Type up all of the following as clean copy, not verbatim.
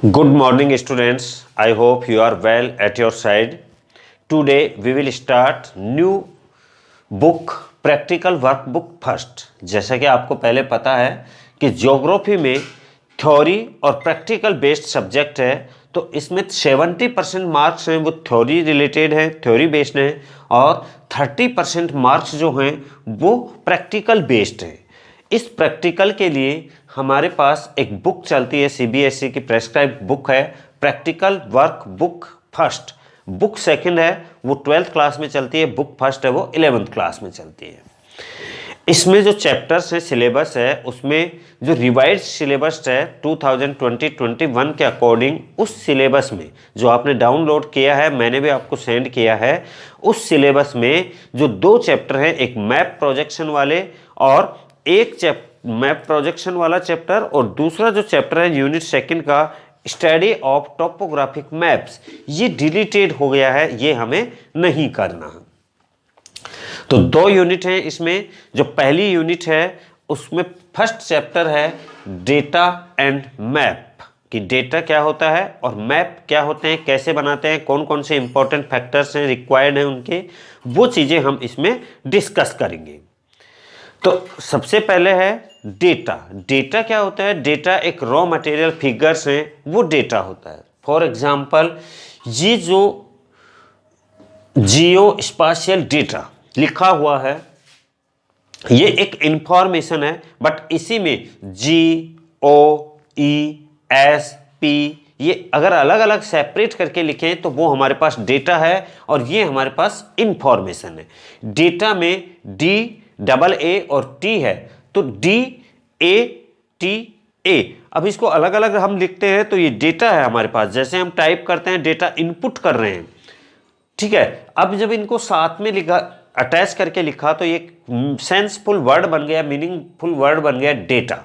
Good morning, students. I hope you are well at your side. Today we will start new book, practical workbook first. जैसा कि आपको पहले पता है कि ज्योग्राफी में थ्योरी और प्रैक्टिकल बेस्ड सब्जेक्ट है, तो इसमें 70% मार्क्स हैं वो थ्योरी रिलेटेड है, थ्योरी बेस्ड है, और 30% मार्क्स जो हैं वो प्रैक्टिकल बेस्ड है। इस प्रैक्टिकल के लिए हमारे पास एक बुक चलती है, सीबीएसई की प्रेस्क्राइब बुक है, practical work book first. Book second है वो 12th क्लास में चलती है, बुक फर्स्ट है वो 11th क्लास में चलती है। इसमें जो चैप्टर्स है, सिलेबस है, उसमें जो रिवाइज्ड सिलेबस है 2020-21 के अकॉर्डिंग, उस सिलेबस में जो आपने डाउनलोड किया है, मैंने भी आपको सेंड किया है, उस सिलेबस में जो 2 चैप्टर हैं, एक मैप प्रोजेक्शन वाले और एक मैप प्रोजेक्शन वाला चैप्टर, और दूसरा जो चैप्टर है यूनिट सेकंड का स्टडी ऑफ टॉपोग्राफिक मैप्स, ये डिलीटेड हो गया है, ये हमें नहीं करना है। तो 2 यूनिट हैं इसमें। जो पहली यूनिट है उसमें फर्स्ट चैप्टर है डेटा एंड मैप, कि डेटा क्या होता है और मैप क्या होते हैं, कैसे बनाते हैं, कौन कौन से इंपॉर्टेंट फैक्टर्स हैं, रिक्वायर्ड हैं उनके, वो चीज़ें हम इसमें डिस्कस करेंगे। तो सबसे पहले है डेटा। डेटा क्या होता है? डेटा एक रॉ मटेरियल फिगर्स हैं, वो डेटा होता है। फॉर एग्जांपल, ये जो जियो स्पाशियल डेटा लिखा हुआ है, ये एक इंफॉर्मेशन है, बट इसी में GOESP ये अगर अलग अलग सेपरेट करके लिखें तो वो हमारे पास डेटा है, और ये हमारे पास इंफॉर्मेशन है। डेटा में DAA और T है, तो DATA। अब इसको अलग अलग हम लिखते हैं तो ये डेटा है हमारे पास। जैसे हम टाइप करते हैं, डेटा इनपुट कर रहे हैं, ठीक है। अब जब इनको साथ में लिखा, अटैच करके लिखा, तो ये सेंसफुल वर्ड बन गया, मीनिंगफुल वर्ड बन गया डेटा,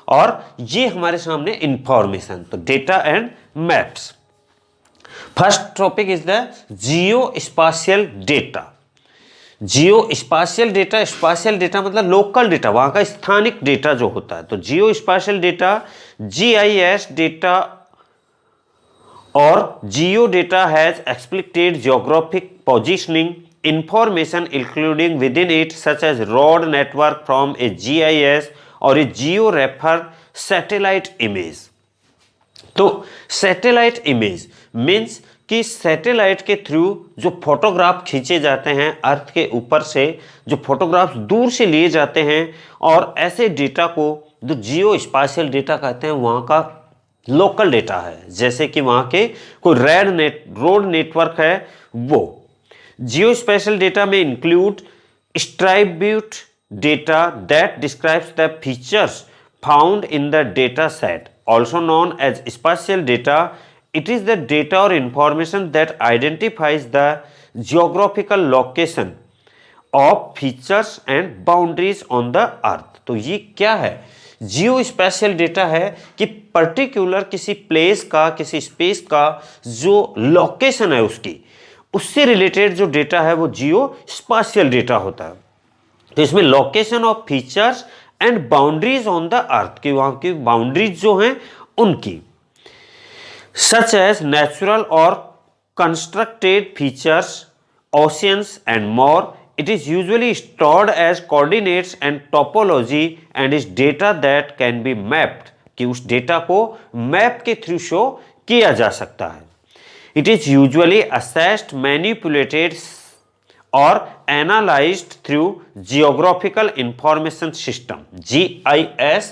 और ये हमारे सामने इंफॉर्मेशन। तो data and maps. First topic is the geo spatial data. Geo spatial data, spatial data मतलब लोकल डेटा, वहां का स्थानिक डेटा जो होता है। तो जियो स्पाशियल डेटा, GIS डेटा और geo data has explicated geographic positioning information including with in it such as road network from a GIS और a geo refer satellite image. तो सैटेलाइट इमेज मीन्स कि सैटेलाइट के थ्रू जो photograph खींचे जाते हैं अर्थ के ऊपर से, जो फोटोग्राफ्स दूर से लिए जाते हैं, और ऐसे डेटा को जो जियो स्पाशियल डेटा कहते हैं, वहाँ का लोकल डेटा है। जैसे कि वहाँ के कोई रोड नेटवर्क है, वो जियो स्पेशल डेटा में include attribute data that describes the features found in the data set, also known as spatial data. It is the data or information that identifies the geographical location of features and boundaries on the earth। तो ये क्या है? जियो spatial data है कि particular किसी place का, किसी space का जो लोकेशन है उसकी, उससे रिलेटेड जो डेटा है वो जियो स्पेशल डेटा होता है। तो इसमें location of features and boundaries on the earth, की वहाँ की बाउंड्रीज जो हैं उनकी, such as natural or constructed features, oceans and more. It is usually stored as coordinates and topology and is data that can be mapped, कि उस data को map के थ्रू शो किया जा सकता है। It is usually assessed, manipulated or analyzed through geographical information system, GIS,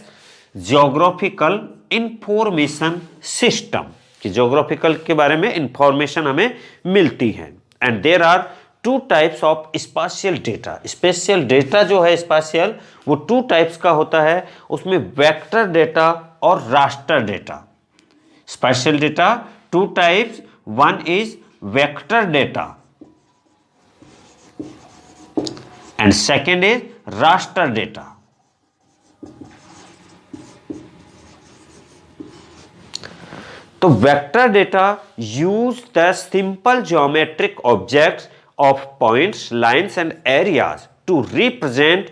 geographical information system, कि geographical के बारे में इंफॉर्मेशन हमें मिलती है। And there are 2 types of spatial data. Spatial data जो है स्पाशियल, वो 2 टाइप्स का होता है, उसमें वेक्टर डेटा और raster data. Spatial data 2 types, one is vector data and second is raster data. तो vector data use the simple geometric objects of points, lines and areas to represent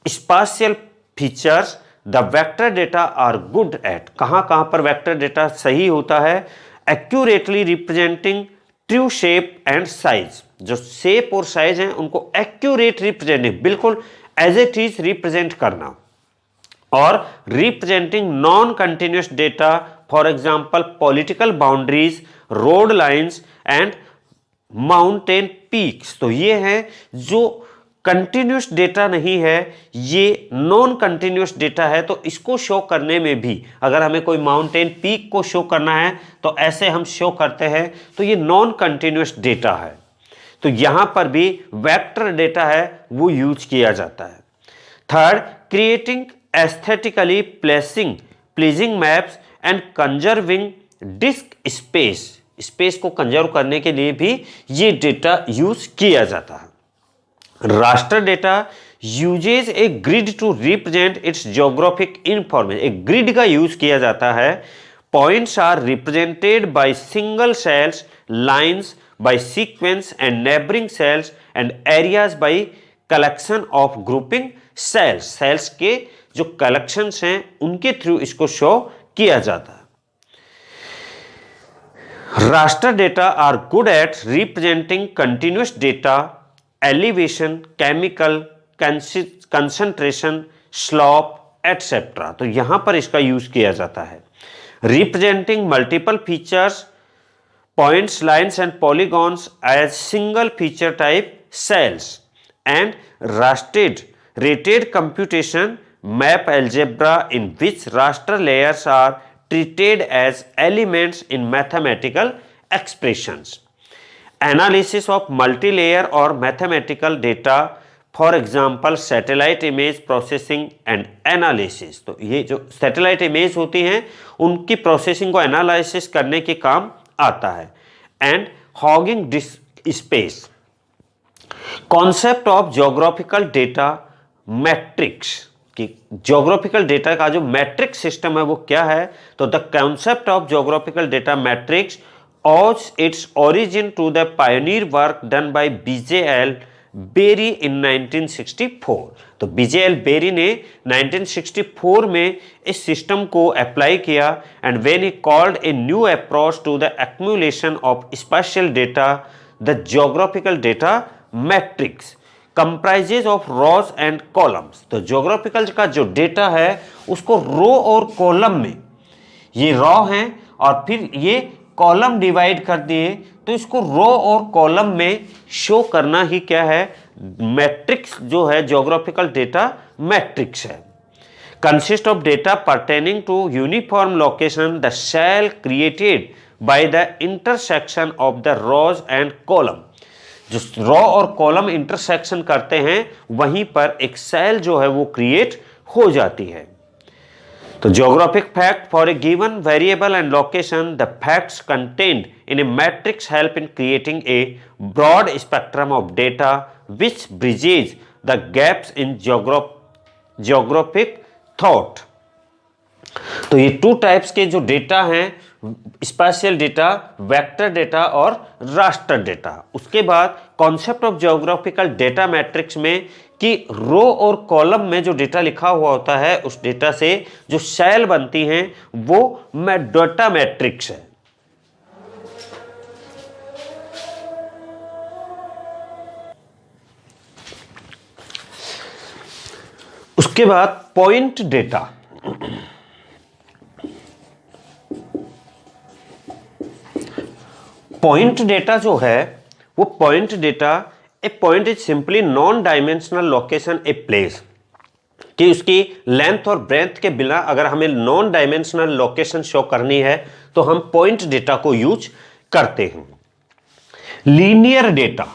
spatial features the vector data are good at, कहाँ पर vector data सही होता है, accurately representing true shape and size, जो shape और size हैं उनको accurate representing, बिल्कुल एज इट इज रिप्रेजेंट करना, और representing non continuous data, for example political boundaries, road lines and mountain peaks. तो ये है जो कंटिन्यूस डेटा नहीं है, ये नॉन कंटिन्यूस डेटा है। तो इसको शो करने में भी अगर हमें कोई माउंटेन पीक को शो करना है तो ऐसे हम शो करते हैं, तो ये नॉन कंटिन्यूस डेटा है। तो यहां पर भी वेक्टर डेटा है वो यूज किया जाता है। Third, creating aesthetically pleasing maps and conserving disc space को कंजर्व करने के लिए भी ये डेटा यूज किया जाता है। Raster data uses a grid to represent its geographic information, एक ग्रिड का यूज किया जाता है। Points are represented by single cells, lines by sequence and neighbouring cells and areas by collection of grouping cells, cells के जो collections हैं उनके through इसको शो किया जाता है। Raster data are good at representing continuous data, elevation, chemical concentration, slope etcetera. तो यहां पर इसका यूज किया जाता है। Representing multiple features, points, lines and polygons as single feature type cells, and rated computation map algebra in which raster layers are treated as elements in mathematical expressions. Analysis of multi-layer or mathematical data, for example satellite image processing and analysis. तो ये जो satellite image होती हैं उनकी processing को analysis करने के काम आता है। And hogging space, concept of geographical data matrix, कि ज्योग्राफिकल डेटा का जो मैट्रिक्स सिस्टम है वो क्या है। तो the concept of geographical data matrix owes its origin to the pioneer work done by BJL Berry in 1964। तो BJL Berry ने 1964 में इस सिस्टम को अप्लाई किया, and when he called a new approach to the accumulation of spatial data, the geographical data matrix comprises of rose and columns. तो geographical का जो data है उसको रो और कॉलम में, ये रो हैं और फिर ये कॉलम डिवाइड कर दिए, तो इसको रो और कॉलम में शो करना ही क्या है, मैट्रिक्स जो है ज्योग्राफिकल डेटा मैट्रिक्स है। Consist of data pertaining to uniform location, the cell created by the intersection of the rows and column. जो रो और कॉलम इंटरसेक्शन करते हैं वहीं पर एक सेल जो है वो क्रिएट हो जाती है। तो geographic fact, for a given variable and location the facts contained in a matrix help in creating a broad spectrum of data which bridges the gaps in geographic thought. तो ये two types के जो data हैं, spatial data, vector data और raster data. उसके बाद concept of geographical data matrix में कि रो और कॉलम में जो डेटा लिखा हुआ होता है उस डेटा से जो सेल बनती हैं वो डेटा मैट्रिक्स है। उसके बाद पॉइंट डेटा। पॉइंट डेटा जो है वो point data, A point is simply non dimensional location a place, कि उसकी लेंथ और ब्रेथ के बिना अगर हमें नॉन डायमेंशनल लोकेशन शो करनी है तो हम पॉइंट डेटा को यूज करते हैं। लीनियर डेटा,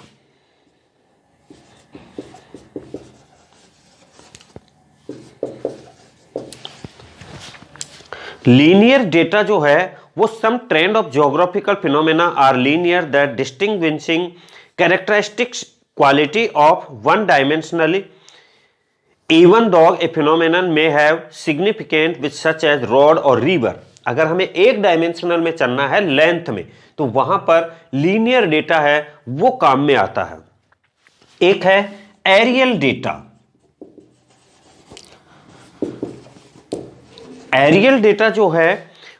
लीनियर डेटा जो है वो some trend of geographical phenomena are linear that distinguishing characteristics quality of one dimensionally even though a phenomenon में have significant which such as road और river. अगर हमें एक डायमेंशनल में चलना है लेंथ में तो वहां पर लीनियर डेटा है वो काम में आता है। एक है एरियल डेटा। एरियल डेटा जो है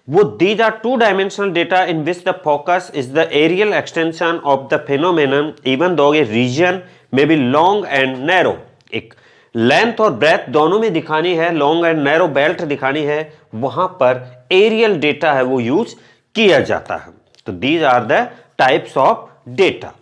वो these are two dimensional data in which the focus is the areal extension of the phenomenon even though a region may be long and narrow. एक लेंथ और ब्रेथ दोनों में दिखानी है, long and narrow belt दिखानी है, वहां पर एरियल डेटा है वो यूज किया जाता है। तो these are the types of data.